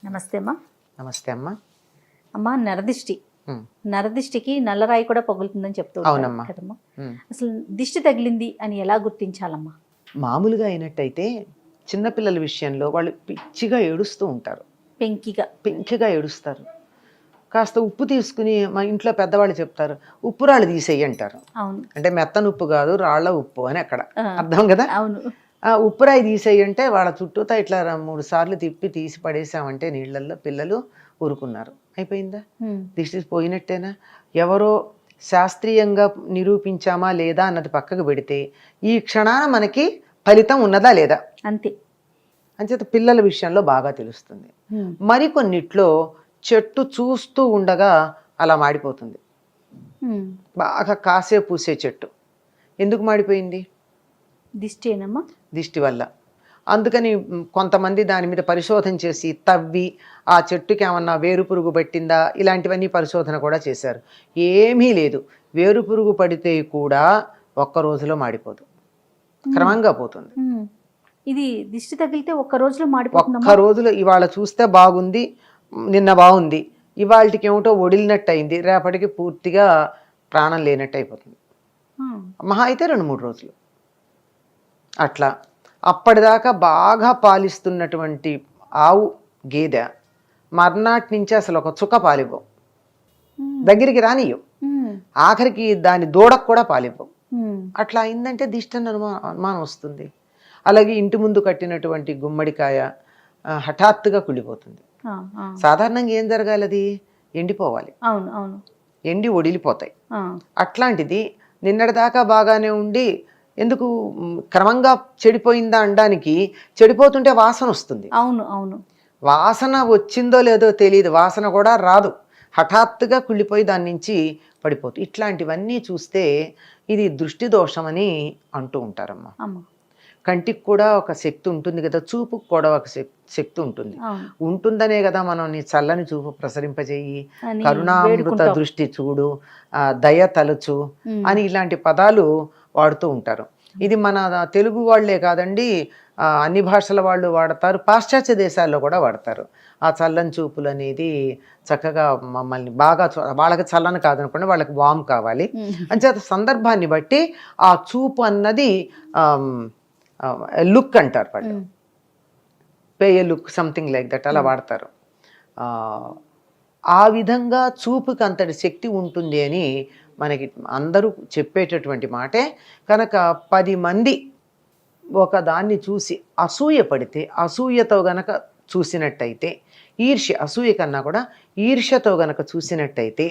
నమస్తే అమ్మా. నమస్తే అమ్మా. అమ్మా, నరదిష్టి ఉమ్, నరదిష్టికి నల్లరాయి కూడా పగులుతుందని చెప్తూ ఉంటారు అవునమ్మా. కదమ్మా. ఉమ్. అసలు దిష్టి తగిలింది అని ఎలా గుర్తించాలమ్మా? మామూలుగా అయినట్టయితే చిన్నపిల్లల విషయంలో వాళ్ళు పిచ్చిగా ఏడుస్తూ ఉంటారు, పెంకిగా. పెంకిగా ఏడుస్తారు. కాస్త ఉప్పు తీసుకుని మా ఇంట్లో పెద్దవాళ్ళు చెప్తారు, ఉప్పు రాళ్ళు తీసేయి అంటారు. అవును. అంటే మెత్తన ఉప్పు కాదు, రాళ్ళ ఉప్పు అని అక్కడ ఆ, అర్థం కదా. అవును. ఆ ఉప్పురాయి తీసేయి అంటే వాళ్ళ చుట్టూతా ఇట్లా 3 సార్లు తిప్పి తీసి పడేసామంటే నీళ్ళల్లో పిల్లలు ఊరుకున్నారు. అయిపోయిందా? ఉమ్, దిష్టి పోయినట్టేనా? ఎవరో శాస్త్రీయంగా నిరూపించామా లేదా అన్నది పక్కకు పెడితే ఈ క్షణాన మనకి ఫలితం ఉన్నదా లేదా అంతే. అంచేత పిల్లల విషయంలో బాగా తెలుస్తుంది. ఉమ్, మరికొన్నిట్లో చెట్టు చూస్తూ ఉండగా అలా మాడిపోతుంది. ఉమ్. బాగా కాసే పూసే చెట్టు ఎందుకు మాడిపోయింది? దిష్టేనమ్మా. దిష్టి వల్ల. అందుకని కొంతమంది దాని మీద పరిశోధన చేసి తవ్వి ఆ చెట్టుకి ఏమన్నా వేరు పురుగు పట్టిందా ఇలాంటివన్నీ పరిశోధన కూడా చేశారు. ఏమీ లేదు. వేరు పురుగు పడితే కూడా ఒక్క రోజులో మాడిపోదు, క్రమంగా పోతుంది. ఉమ్. ఇది దిష్టి తగిలితే ఒక్క రోజులో ఒక్క మాడిపోతుందమ్మా? రోజులో ఇవాళ చూస్తే బాగుంది, నిన్న బాగుంది, ఇవాళకి ఏమిటో ఒడిలినట్టు అయింది, రేపటికి పూర్తిగా ప్రాణం లేనట్టు అయిపోతుంది. ఉమ్, మహా అయితే 2-3 రోజులు అట్లా. అప్పటిదాకా బాగా పాలిస్తున్నటువంటి ఆవు గేదె మర్నాటి నుంచి అసలు ఒక చుక్క పాలివ్వవు, ఉమ్, దగ్గరికి రానియ్యవు, ఉమ్, ఆఖరికి దాని దూడకు కూడా పాలివ్వవు. ఉమ్. అట్లా అయిందంటే దిష్టి అని అనుమానం వస్తుంది. అలాగే ఇంటి ముందు కట్టినటువంటి గుమ్మడికాయ హఠాత్తుగా కుళ్ళిపోతుంది. ఆ, ఆ. సాధారణంగా ఏం జరగాలి? అది ఎండిపోవాలి, అవును, అవును. ఎండి ఒడిలిపోతాయి. ఆ, అట్లాంటిది నిన్నటిదాకా బాగానే ఉండి ఎందుకు క్రమంగా చెడిపోయిందా అనడానికి, చెడిపోతుంటే వాసన వస్తుంది. అవును, అవును. వాసన వచ్చిందో లేదో తెలియదు, వాసన కూడా రాదు, హఠాత్తుగా కుళ్ళిపోయి దాని నుంచి పడిపోతుంది. ఇట్లాంటివన్నీ చూస్తే ఇది దృష్టి దోషమని అంటూ ఉంటారమ్మా. అమ్మా. కంటికి కూడా ఒక శక్తి ఉంటుంది కదా, చూపుకు కూడా ఒక శక్తి ఉంటుంది. అవును ఉంటుందనే కదా మనం నీ చల్లని చూపు ప్రసరింపజేయి, అని కరుణామృత వేడుకుంటాం. దృష్టి చూడు, దయ తలచు ఉమ్, అని ఇలాంటి పదాలు వాడుతూ ఉంటారు. ఇది మన తెలుగు వాళ్ళే కాదండి, అన్ని భాషల వాళ్ళు వాడతారు, పాశ్చాత్య దేశాల్లో కూడా వాడతారు. ఆ చల్లని చూపులు అనేది చక్కగా మమ్మల్ని బాగా వాళ్ళకి చల్లని కాదనుకోండి, వాళ్ళకి వామ్ కావాలి. ఉమ్. అంచేత సందర్భాన్ని బట్టి ఆ చూపు అన్నది లుక్ అంటారు వాళ్ళు, um, pay a look something like that అలా వాడతారు. ఆ, ఆ విధంగా చూపుకి అంతటి శక్తి ఉంటుంది అని మనకి అందరూ చెప్పేటటువంటి మాటే. కనుక 10 మంది ఒక దాన్ని చూసి అసూయ పడితే, అసూయతో గనక చూసినట్టయితే, అసూయ కన్నా కూడా ఈర్ష్యతో గనక చూసినట్టయితే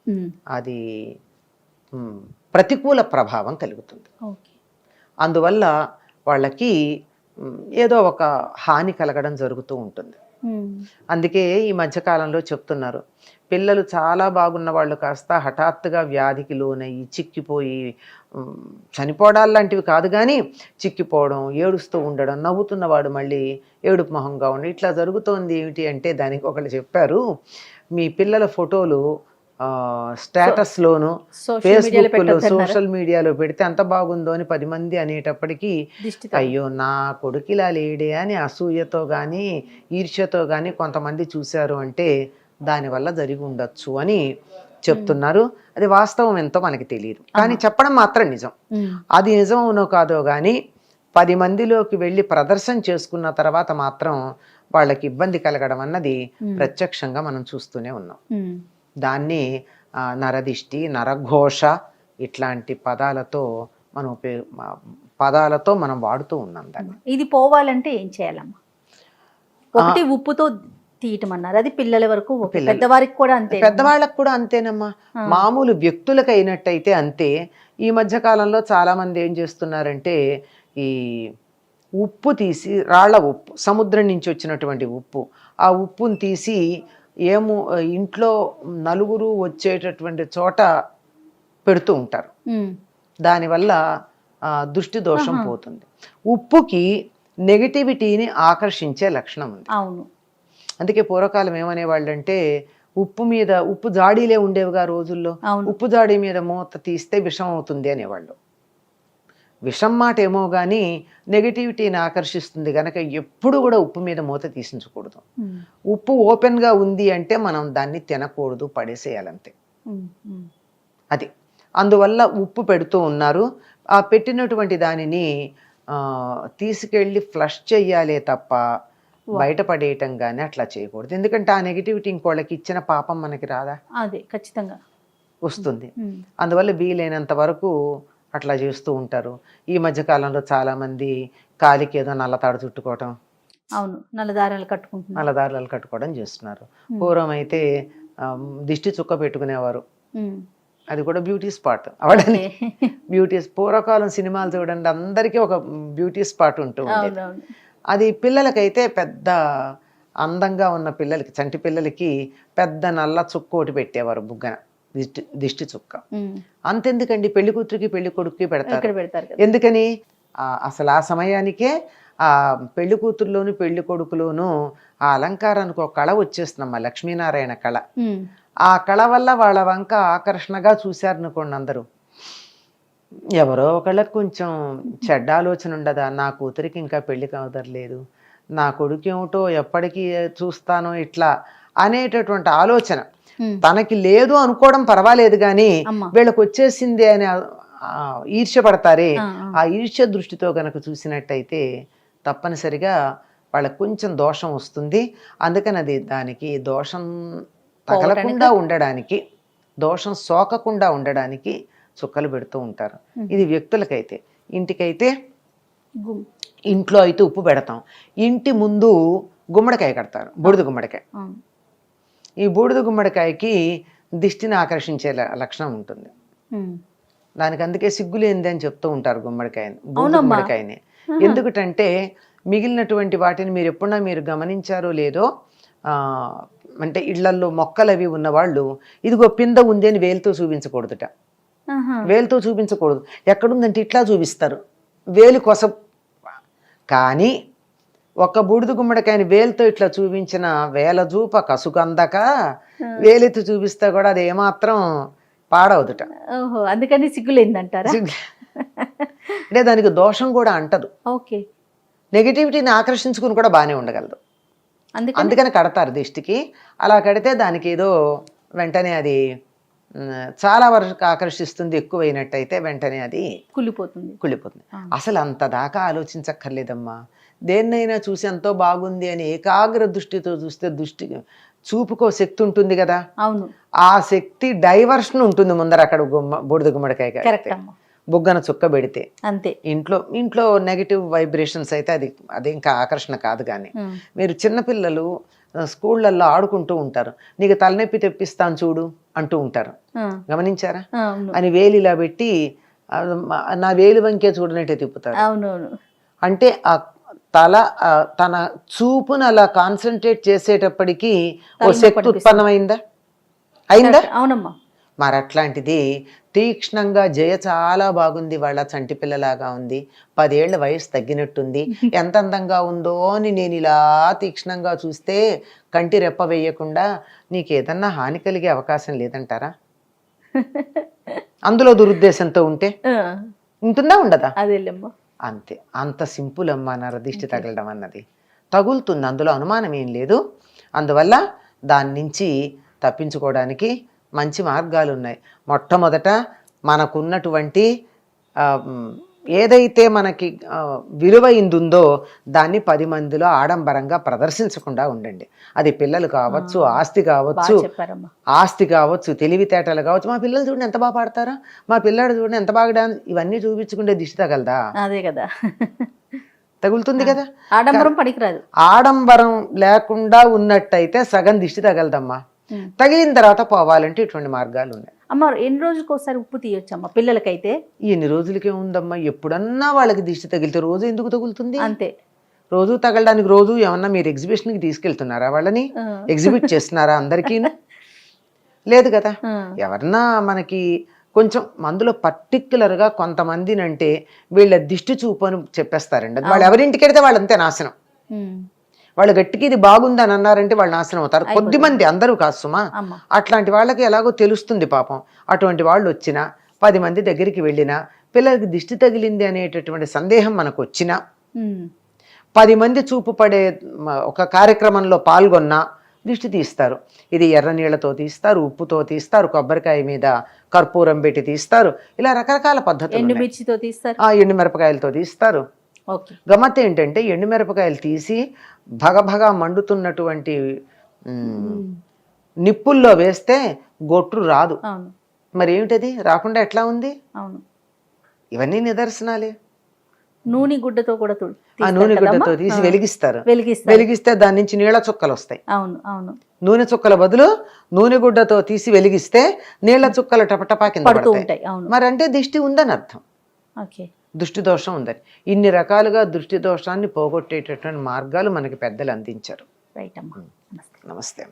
ఉమ్. అది ప్రతికూల ప్రభావం కలుగుతుంది. ఓకే. అందువల్ల వాళ్ళకి ఏదో ఒక హాని కలగడం జరుగుతూ ఉంటుంది. ఉమ్, అందుకే ఈ మధ్యకాలంలో చెప్తున్నారు, పిల్లలు చాలా బాగున్న వాళ్ళు కాస్త హఠాత్తుగా వ్యాధికి లోనయ్యి చిక్కిపోయి చనిపోవడాలు లాంటివి కాదు కానీ చిక్కిపోవడం, ఏడుస్తూ ఉండడం, నవ్వుతున్నవాడు మళ్ళీ ఏడుపు మొహంగా ఉండి ఇట్లా జరుగుతోంది. ఏమిటి అంటే దానికి ఒకళ్ళు చెప్పారు, మీ పిల్లల ఫోటోలు స్టేటస్లోను సోషల్ మీడియాలో ఫేస్బుక్లో పెట్టొద్దన్నారా? సోషల్ మీడియాలో పెడితే ఎంత బాగుందో అని 10 మంది అనేటప్పటికీ దిష్టి తగిలి. అయ్యో నా కొడుకు ఇలా లేడే అని అసూయతో కానీ ఈర్ష్యతో కానీ కొంతమంది చూశారు అంటే దానివల్ల జరిగి ఉండొచ్చు అని చెప్తున్నారు. అది వాస్తవం ఎంతో మనకి తెలియదు, కానీ చెప్పడం మాత్రం నిజం. ఉమ్, అది నిజం అవునో కాదో కానీ 10 మందిలోకి వెళ్ళి ప్రదర్శన చేసుకున్న తర్వాత మాత్రం వాళ్ళకి ఇబ్బంది కలగడం అన్నది ప్రత్యక్షంగా మనం చూస్తూనే ఉన్నాం. ఉమ్. దాన్ని నరదిష్టి, నరఘోష ఇట్లాంటి పదాలతో మనం వాడుతూ ఉన్నాం దాన్ని. ఇది పోవాలంటే ఏం చేయాలమ్మా? ఒకటి ఉప్పుతో తీయటం అన్నారు, అది పిల్లల వరకు ఓకే. పిల్లలు. పెద్దవారికి కూడా అంతే? పెద్దవాళ్ళకు కూడా అంతేనమ్మా. మామూలు వ్యక్తులకు అయినట్టయితే అంతే. ఈ మధ్య కాలంలో చాలా మంది ఏం చేస్తున్నారంటే ఈ ఉప్పు తీసి, రాళ్ల ఉప్పు, సముద్రం నుంచి వచ్చినటువంటి ఉప్పు, ఆ ఉప్పుని తీసి ఇంట్లో నలుగురు వచ్చేటటువంటి చోట పెడుతూ ఉంటారు. ఉమ్, దానివల్ల దృష్టి దోషం పోతుంది. ఉప్పుకి నెగటివిటీని ఆకర్షించే లక్షణం ఉంది. అవును. అందుకే పూర్వకాలం ఏమనేవాళ్ళు అంటే, ఉప్పు జాడీలే ఉండేవిగా రోజుల్లో, అవును. ఉప్పు జాడీ మీద మూత తీస్తే విషం అవుతుంది అనేవాళ్ళు. విషం మాట ఏమో కానీ నెగిటివిటీని ఆకర్షిస్తుంది కనుక ఎప్పుడు కూడా ఉప్పు మీద మూత తీసించకూడదు. ఉప్పు ఓపెన్గా ఉంది అంటే మనం దాన్ని తినకూడదు, పడేసేయాలంతే. అది అందువల్ల ఉప్పు పెడుతూ ఉన్నారు. ఆ పెట్టినటువంటి దానిని తీసుకెళ్ళి ఫ్లష్ చెయ్యాలే తప్ప బయటపడేయటం కానీ అట్లా చేయకూడదు. ఎందుకంటే ఆ నెగిటివిటీ ఇంకోళ్ళకి ఇచ్చిన పాపం మనకి రాదా? అదే ఖచ్చితంగా వస్తుంది. అందువల్ల వీలైనంత వరకు అట్లా చేస్తూ ఉంటారు. ఈ మధ్య కాలంలో చాలా మంది కాలికి ఏదో నల్లతాడు చుట్టుకోవటం, అవును, నల్లదారాలు కట్టుకోవడం చేస్తున్నారు. పూర్వం అయితే దిష్టి చుక్క పెట్టుకునేవారు. అది కూడా బ్యూటీ స్పాట్ అవడని. పూర్వకాలం సినిమాలు చూడండి, అందరికీ ఒక బ్యూటీ స్పాట్ ఉంటూ ఉండేది. అది పిల్లలకైతే పెద్ద అందంగా ఉన్న పిల్లలకి, చంటి పిల్లలకి పెద్ద నల్ల చుక్క ఒకటి పెట్టేవారు, బుగ్గన దిష్టి చుక్క. అంతెందుకండి, పెళ్లి కూతురికి పెళ్లి కొడుకుకి పెడతారు. ఎందుకని? అసలు ఆ సమయానికే ఆ పెళ్లి కూతురులోను పెళ్లి కొడుకులోను ఆ అలంకారానికి ఒక కళ వచ్చేస్తుందమ్మా, లక్ష్మీనారాయణ కళ. ఆ కళ వల్ల వాళ్ళ వంక ఆకర్షణగా చూశారనుకోండి అందరూ. ఎవరో ఒకళ్ళకి కొంచెం చెడ్డ ఆలోచన ఉండదా, నా కూతురికి ఇంకా పెళ్లి కావదర్లేదు, నా కొడుకు ఏమిటో ఎప్పటికీ చూస్తానో ఇట్లా అనేటటువంటి ఆలోచన తనకి లేదు అనుకోవడం పర్వాలేదు, కానీ వీళ్ళకి వచ్చేసింది అని ఈర్ష్య పడతారే, ఆ ఈర్ష్య దృష్టితో గనక చూసినట్టయితే తప్పనిసరిగా వాళ్ళకి కొంచెం దోషం వస్తుంది. అందుకని అది దానికి దోషం తగలకుండా ఉండడానికి, దోషం సోకకుండా ఉండడానికి చుక్కలు పెడుతూ ఉంటారు. ఇది వ్యక్తులకైతే. ఇంటికైతే ఇంట్లో అయితే ఉప్పు పెడతాం. ఇంటి ముందు గుమ్మడికాయ కడతారు, బూడిద గుమ్మడికాయ. ఈ బూడిద గుమ్మడికాయకి దిష్టిని ఆకర్షించే లక్షణం ఉంటుంది. దానికి అందుకే సిగ్గులేంది అని చెప్తూ ఉంటారు గుమ్మడికాయని, బూడిద గుమ్మడికాయని. ఎందుకంటే మిగిలినటువంటి వాటిని మీరు ఎప్పుడన్నా మీరు గమనించారో లేదో, అంటే ఇళ్లల్లో మొక్కలు అవి ఉన్నవాళ్ళు ఇదిగో పింద ఉంది అని వేలుతో చూపించకూడదుట. వేలుతో చూపించకూడదు. ఎక్కడుందంటే ఇట్లా చూపిస్తారు, వేలు కొస. కానీ ఒక బూడిద గుమ్మడికాయని వేలుతో ఇట్లా చూపించిన వేల చూప కసుకందక వేలెత్తి చూపిస్తే కూడా అది ఏమాత్రం పాడవుదుట. అందుకని సిగ్గులేందంటారా? అంటే దానికి దోషం కూడా అంటదు. ఓకే, నెగిటివిటీని ఆకర్షించుకుని కూడా బాగానే ఉండగలదు. అందుకని కడతారు దిష్టికి. అలా కడితే దానికి ఏదో వెంటనే అది చాలా వరకు ఆకర్షిస్తుంది. ఎక్కువైనట్టయితే వెంటనే అది కుళ్ళిపోతుంది. అసలు అంత దాకా ఆలోచించక్కర్లేదమ్మా. దేన్నైనా చూసి ఎంతో బాగుంది అని ఏకాగ్ర దృష్టితో చూస్తే చూపుకో శక్తి ఉంటుంది కదా. అవును, ఆ శక్తి డైవర్షన్ ఉంటుంది ముందర. అక్కడ బూడిద గుమ్మడికాయ బుగ్గన చుక్క పెడితే అంతే. ఇంట్లో నెగిటివ్ వైబ్రేషన్స్ అయితే అది ఇంకా ఆకర్షణ కాదు. కానీ మీరు చిన్నపిల్లలు స్కూళ్ళల్లో ఆడుకుంటూ ఉంటారు, నీకు తలనొప్పి తెప్పిస్తాను చూడు అంటూ ఉంటారు, గమనించారా? అని వేలు ఇలా పెట్టి నా వేలు వంకే చూడనట్టే తిప్పుతారు. అంటే ఆ తన చూపును అలా కాన్సన్ట్రేట్ చేసేటప్పటికి ఓ శక్తి ఉత్పన్నమైందా? అయిందా? అవునమ్మా. మరి అట్లాంటిది తీక్ష్ణంగా జయ చాలా బాగుంది, వాళ్ళ చంటి పిల్లలాగా ఉంది, 10 ఏళ్ల వయసు తగ్గినట్టుంది, ఎంత అందంగా ఉందో అని నేను ఇలా తీక్ష్ణంగా చూస్తే కంటి రెప్ప వేయకుండా నీకు ఏదన్నా హాని కలిగే అవకాశం లేదంటారా? అందులో దురుద్దేశంతో ఉంటుందా ఉండదా? అంతే. అంత సింపుల్ అమ్మా నరదిష్టి తగలడం అన్నది. తగులుతుంది, అందులో అనుమానం ఏం లేదు. అందువల్ల దాని నుంచి తప్పించుకోవడానికి మంచి మార్గాలు ఉన్నాయి. మొట్టమొదట మనకున్నటువంటి ఏదైతే మనకి విలువైందుందో దాన్ని 10 మందిలో ఆడంబరంగా ప్రదర్శించకుండా ఉండండి. అది పిల్లలు కావచ్చు, ఆస్తి కావచ్చు, తెలివితేటలు కావచ్చు. మా పిల్లలు చూడండి ఎంత బాగా పాడతారా, మా పిల్లాడు చూడండి ఎంత బాగా డాన్స్, ఇవన్నీ చూపించుకుంటే దిష్టి తగలదా? అదే కదా, తగులుతుంది కదా. ఆడంబరం పనికిరాదు. ఆడంబరం లేకుండా ఉన్నట్టయితే సగం దిష్టి తగలదమ్మా. తగిలిన తర్వాత పోవాలంటే ఇటువంటి మార్గాలు ఉన్నాయి. అమ్మ, ఎన్ని రోజులకు ఒకసారి ఉప్పు తీయొచ్చమ్మా పిల్లలకైతే? ఎన్ని రోజులకే ఉందమ్మా, ఎప్పుడన్నా వాళ్ళకి దిష్టి తగిలితే రోజు ఎందుకు తగులుతుంది? అంతే. రోజు తగలడానికి రోజు ఏమన్నా మీరు ఎగ్జిబిషన్కి తీసుకెళ్తున్నారా? వాళ్ళని ఎగ్జిబిట్ చేస్తున్నారా అందరికీ? లేదు కదా. ఎవరన్నా మనకి కొంచెం మందులో పర్టిక్యులర్గా కొంతమందినంటే వీళ్ళ దిష్టి చూపు అని చెప్పేస్తారండి. వాళ్ళు ఎవరింటికి వెళ్తే వాళ్ళంతే నాశనం. వాళ్ళు గట్టికి ఇది బాగుందని అన్నారంటే వాళ్ళు నాశనం అవుతారు. కొద్దిమంది, అందరూ కాదు సుమా. అట్లాంటి వాళ్ళకి ఎలాగో తెలుస్తుంది పాపం. అటువంటి వాళ్ళు వచ్చినా 10 మంది దగ్గరికి వెళ్ళినా పిల్లలకి దిష్టి తగిలింది అనేటటువంటి సందేహం మనకు వచ్చినా, ఉమ్. 10 మంది చూపు పడే ఒక కార్యక్రమంలో పాల్గొన్నా దిష్టి తీస్తారు. ఇది ఎర్ర నీళ్లతో తీస్తారు, ఉప్పుతో తీస్తారు, కొబ్బరికాయ మీద కర్పూరం పెట్టి తీస్తారు. ఇలా రకరకాల పద్ధతులు ఉన్నాయి. ఎండుమిర్చితో తీస్తారు. ఎండుమిరపకాయలతో తీస్తారు. ఓకే. గమ్మత్ ఏంటంటే ఎండుమిరపకాయలు తీసి భగభగా మండుతున్నటువంటి నిప్పుల్లో వేస్తే గొట్టు రాదు. అవును. మరి ఏమిటది రాకుండా ఎట్లా ఉంది? అవును. ఇవన్నీ నిదర్శనాలే. నూనె గుడ్డతో కూడా ఆ నూనె గుడ్డతో తీసి వెలిగిస్తారు. వెలిగిస్తే దాని నుంచి నీళ్ళ చుక్కలు వస్తాయి. అవును. అవును. నూనె చుక్కల బదులు నూనె గుడ్డతో తీసి వెలిగిస్తే నీళ్ల చుక్కలు టపటపా కింద పడతాయి. మరి అంటే దిష్టి ఉందని అర్థం. ఓకే. దృష్టి దోషం ఉందని. ఇన్ని రకాలుగా దృష్టి దోషాన్ని పోగొట్టేటటువంటి మార్గాలు మనకి పెద్దలు అందించారు. రైట్ అమ్మా. నమస్తే.